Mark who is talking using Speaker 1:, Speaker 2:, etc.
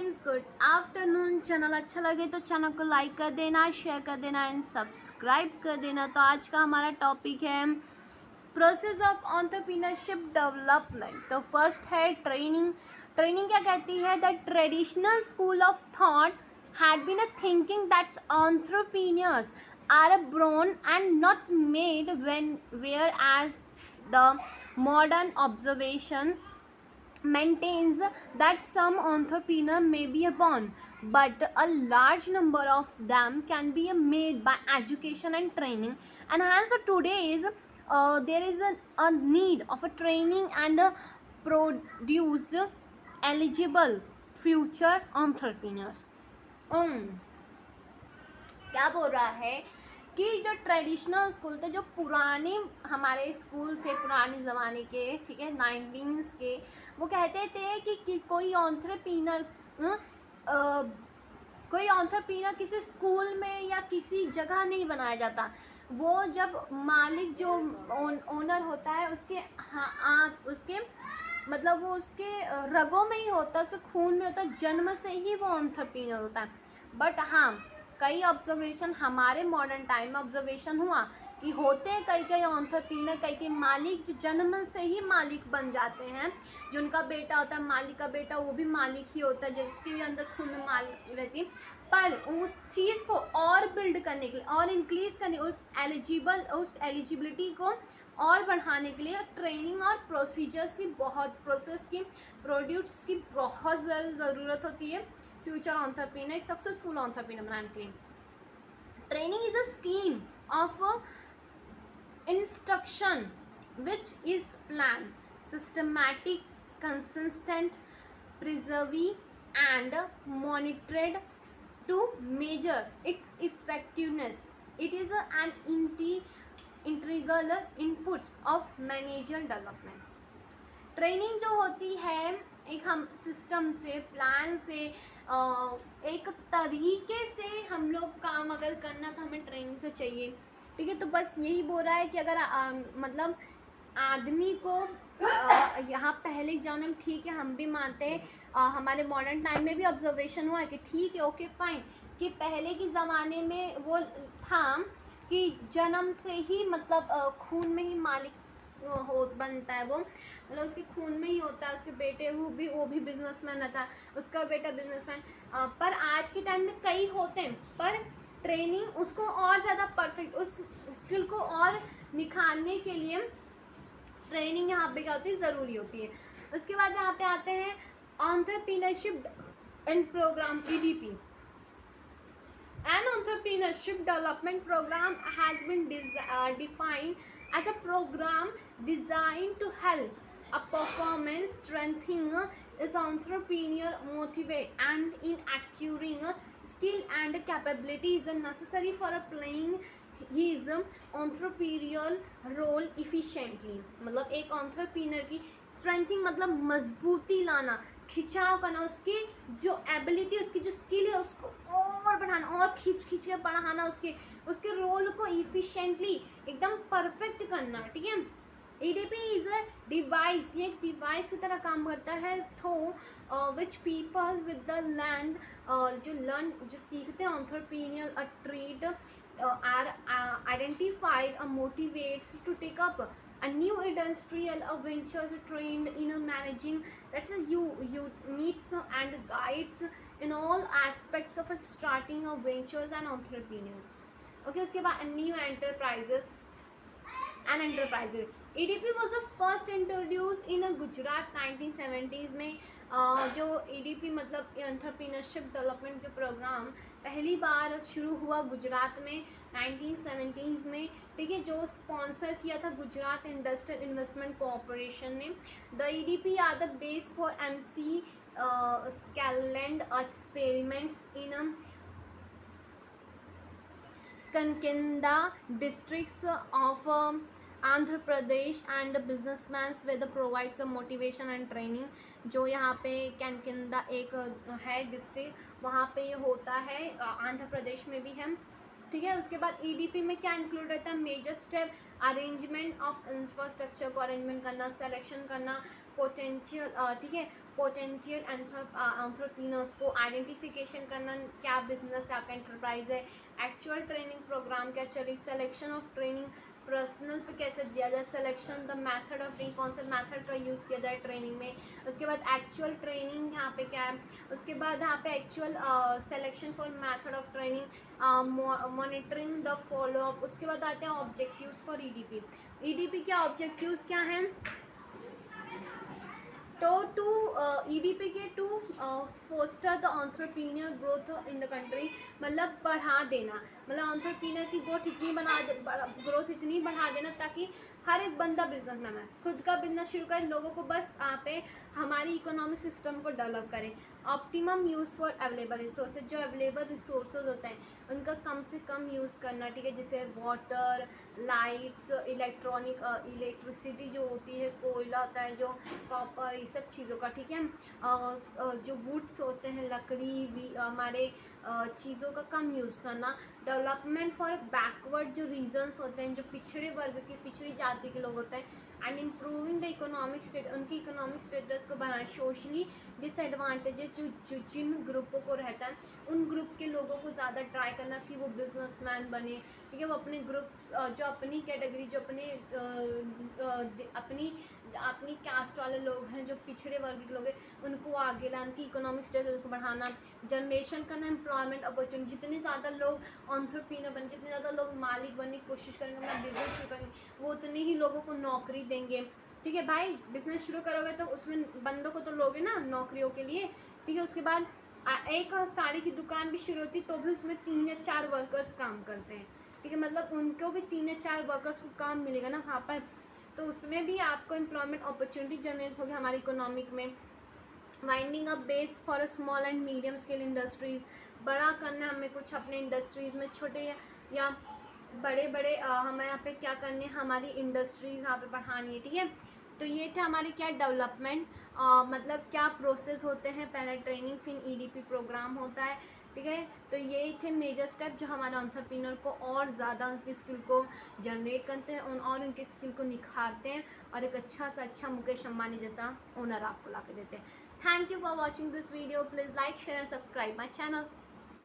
Speaker 1: Mornings, good afternoon. Channel अच्छा लगे तो चैनल को लाइक कर देना, शेयर कर देना एंड सब्सक्राइब कर देना। तो आज का हमारा टॉपिक है प्रोसेस ऑफ एंटरप्रेन्योरशिप डेवलपमेंट। तो फर्स्ट है ट्रेनिंग। ट्रेनिंग क्या कहती है? The traditional school of thought had been a thinking that entrepreneurs are born and not made, whereas the modern observation maintains that some entrepreneur may be born, but a large number of them can be made by education and training. And hence today's there is a need of a training and produce eligible future entrepreneurs. क्या बोल रहा है कि जो traditional school थे, जो पुराने हमारे स्कूल थे पुराने ज़माने के, ठीक है, 19s के, वो कहते थे कि कोई ऑन्ट्रप्रीनर किसी स्कूल में या किसी जगह नहीं बनाया जाता। वो जब मालिक जो ओनर होता है उसके मतलब वो उसके रगों में ही होता है, उसके खून में होता है, जन्म से ही वो ऑन्ट्रप्रीनर होता है। बट हाँ, कई ऑब्जर्वेशन हमारे मॉडर्न टाइम में ऑब्जर्वेशन हुआ कि होते हैं कई ऑन्टरप्रीनर, कई मालिक जो जन्म से ही मालिक बन जाते हैं। जो उनका बेटा होता है, मालिक का बेटा, वो भी मालिक ही होता है, जिसके भी अंदर खून में मालिक रहती। पर उस चीज़ को और बिल्ड करने के लिए और इंक्रीज करने, उस एलिजिबिलिटी को और बढ़ाने के लिए ट्रेनिंग और प्रोसीजर्स की प्रोड्यूस की बहुत ज़रूरत होती है फ्यूचर एंटरप्रेन्योर, एक सक्सेसफुल एंटरप्रेन्योर बनाने के लिए। Training is a scheme of instruction which is plan, systematic, consistent, preserving and monitored to measure its effectiveness. It is an integral inputs of manager development. Training जो होती है एक हम system से, प्लान से, एक तरीके से हम लोग काम अगर करना तो हमें ट्रेनिंग तो चाहिए, ठीक है। तो बस यही बोल रहा है कि अगर मतलब आदमी को यहाँ पहले के ज़माने में, ठीक है, हम भी मानते हैं, हमारे मॉडर्न टाइम में भी ऑब्जर्वेशन हुआ है कि ठीक है, ओके फाइन, कि पहले के ज़माने में वो था कि जन्म से ही मतलब खून में ही मालिक हो बनता है, वो मतलब उसके खून में ही होता है। उसके बेटे वो भी बिजनेसमैन रहता है, उसका बेटा बिजनेसमैन। पर आज के टाइम में कई होते हैं, पर ट्रेनिंग उसको और ज़्यादा परफेक्ट, उस स्किल को और निखारने के लिए ट्रेनिंग यहाँ पे क्या होती है, ज़रूरी होती है। उसके बाद यहाँ पे आते हैं entrepreneurship and program, EDP. An entrepreneurship development program has been defined as a program designed to help a performance strengthening is entrepreneur motivate and in acquiring skill and capabilities necessary for playing his entrepreneurial role efficiently. मतलब एक entrepreneur की strengthening मतलब मजबूती लाना, खिंचाव करना, उसकी जो एबिलिटी, उसकी जो स्किल है उसको और बढ़ाना और खींच के बढ़ाना, उसके रोल को इफिशिएंटली एकदम परफेक्ट करना, ठीक है। EDP इज अ डिवाइस, ये एक डिवाइस की तरह काम करता है, through which peoples with the land जो सीखते हैं entrepreneur a trade are identified a motivates to take up a new industrial ventures trained in managing, that's a you needs and guides in all aspects of starting a ventures and entrepreneur. Okay, उसके बाद new enterprises and enterprises. EDP was the first introduced in Gujarat 1970s में। जो EDP मतलब entrepreneurship development जो programme पहली बार शुरू हुआ गुजरात में 1970s में, ठीक है, जो स्पॉन्सर किया था गुजरात इंडस्ट्रियल इन्वेस्टमेंट कॉरपोरेशन ने। The EDP are the base for MC McClelland experiments in Kankinda districts of Andhra Pradesh and businessman with provides motivation and training. जो यहाँ पे कैनकिंदा एक है डिस्ट्रिक्ट, वहाँ पे ये होता है, आंध्र प्रदेश में भी है, ठीक है। उसके बाद EDP में क्या इंक्लूड रहता है? Major step, arrangement of infrastructure को अरेंजमेंट करना, सेलेक्शन करना पोटेंशियल, ठीक है, पोटेंशियल एंटरप्रेन्योर्स को आइडेंटिफिकेशन करना, क्या बिजनेस है, आपका एंटरप्राइज है, एक्चुअल ट्रेनिंग प्रोग्राम क्या चले, सिलेक्शन ऑफ ट्रेनिंग पर्सनल पे कैसे दिया जाए, selection the method of training, कौन से मेथड का यूज़ किया जाए ट्रेनिंग में, उसके बाद एक्चुअल ट्रेनिंग यहाँ पे क्या है, उसके बाद यहाँ पे actual selection for method of training, monitoring the follow up, उसके बाद आते हैं ऑब्जेक्टिव्स फॉर ईडीपी। ईडीपी क्या ऑब्जेक्टिव्स क्या हैं, तो टू ईडीपी के to foster the entrepreneur growth in the country, मतलब बढ़ा देना, मतलब एंटरप्रेन्योर की ग्रोथ इतनी बढ़ा देना ताकि हर एक बंदा बिजनेसमैन है, खुद का बिजनेस शुरू करे, लोगों को बस यहाँ पे हमारी इकोनॉमिक सिस्टम को डेवलप करें। Optimum use for available resources, जो अवेलेबल रिसोर्सेज होते हैं उनका कम से कम यूज़ करना, ठीक है, जैसे वाटर, लाइट्स, इलेक्ट्रिसिटी जो होती है, कोयला होता है, जो कॉपर, ये सब चीज़ों का, ठीक है, जो वुड्स होते हैं, लकड़ी भी, हमारे चीज़ों का कम यूज़ करना। डेवलपमेंट फॉर बैकवर्ड जो रीजन्स होते हैं, जो पिछड़े वर्ग के, पिछड़ी जाति के लोग होते हैं, and improving the economic status, उनकी इकोनॉमिक स्टेटस को बढ़ाना। सोशली डिसएडवांटेजेस जो जिन ग्रुपों को रहता है उन ग्रुप के लोगों को ज़्यादा ट्राई करना कि वो बिजनेसमैन बने, ठीक है, वो अपने ग्रुप जो अपनी कैटेगरी, जो अपनी कास्ट वाले लोग हैं, जो पिछड़े वर्ग के लोग हैं, उनको आगे लाना, उनकी इकोनॉमिक स्टेटस को बढ़ाना। जनरेशन करना एम्प्लॉयमेंट अपॉर्चुनिटी, जितने ज़्यादा लोग एंटरप्रेन्योर बने, जितने ज़्यादा लोग मालिक बनने की कोशिश करेंगे, अपना बिजनेस शुरू करेंगे, वो उतने ही लोगों को नौकरी देंगे, ठीक है भाई। बिजनेस शुरू करोगे तो उसमें बंदों को तो लोगे ना नौकरियों के लिए, ठीक है। उसके बाद एक साड़ी की दुकान भी शुरू होती तो भी उसमें 3 या 4 वर्कर्स काम करते हैं, ठीक है, मतलब उनको भी 3 या 4 वर्कर्स को काम मिलेगा ना वहाँ पर, तो उसमें भी आपको एम्प्लॉयमेंट अपॉर्चुनिटी जनरेट होगी हमारी इकोनॉमिक में। Winding up base for small and medium scale industries, बड़ा करना है हमें कुछ अपने इंडस्ट्रीज़ में, छोटे या बड़े बड़े हमें यहाँ पे क्या करनी है, हमारी इंडस्ट्रीज़ यहाँ पे बढ़ानी है, ठीक है। तो ये था हमारे क्या डेवलपमेंट, मतलब क्या प्रोसेस होते हैं, पहले ट्रेनिंग, फिर ईडीपी प्रोग्राम होता है, ठीक है। तो ये थे मेजर स्टेप जो हमारे एंटरप्रेन्योर को और ज़्यादा उनकी स्किल को जनरेट करते हैं और उनकी स्किल को निखारते हैं और एक अच्छा सा अच्छा मुकेश अंबानी जैसा ओनर आपको ला के देते हैं। Thank you for watching this video, please like share and subscribe my channel.